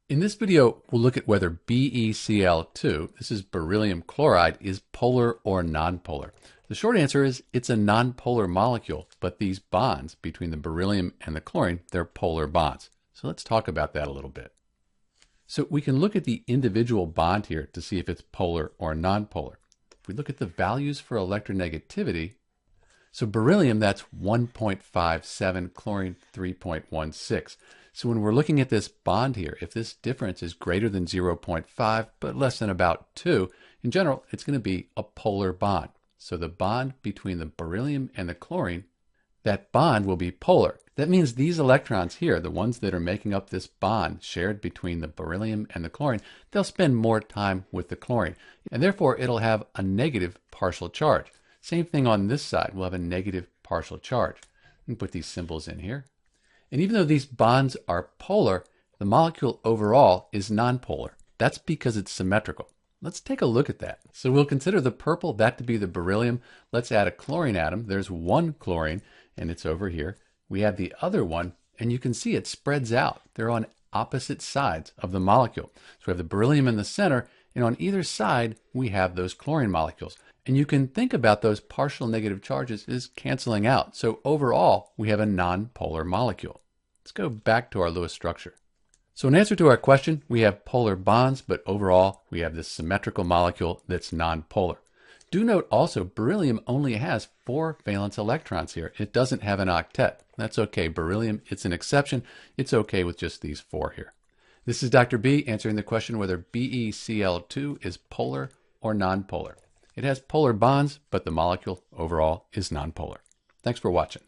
In this video, we'll look at whether BeCl2, this is beryllium chloride, is polar or nonpolar. The short answer is it's a nonpolar molecule, but these bonds between the beryllium and the chlorine, they're polar bonds. So let's talk about that a little bit. So we can look at the individual bond here to see if it's polar or nonpolar. If we look at the values for electronegativity, so beryllium, that's 1.57, chlorine 3.16. So when we're looking at this bond here, if this difference is greater than 0.5 but less than about 2, in general, it's going to be a polar bond. So the bond between the beryllium and the chlorine, that bond will be polar. That means these electrons here, the ones that are making up this bond shared between the beryllium and the chlorine, they'll spend more time with the chlorine, and therefore it'll have a negative partial charge. Same thing on this side, we'll have a negative partial charge. And put these symbols in here. And even though these bonds are polar, the molecule overall is nonpolar. That's because it's symmetrical. Let's take a look at that. So we'll consider the purple, that to be the beryllium. Let's add a chlorine atom. There's one chlorine, and it's over here. We add the other one, and you can see it spreads out. They're on opposite sides of the molecule. So we have the beryllium in the center, and on either side, we have those chlorine molecules. And you can think about those partial negative charges as canceling out. So overall, we have a nonpolar molecule. Let's go back to our Lewis structure. So in answer to our question, we have polar bonds, but overall, we have this symmetrical molecule that's nonpolar. Do note also, beryllium only has 4 valence electrons here. It doesn't have an octet. That's okay. Beryllium, it's an exception. It's okay with just these 4 here. This is Dr. B answering the question whether BeCl2 is polar or nonpolar. It has polar bonds, but the molecule overall is nonpolar. Thanks for watching.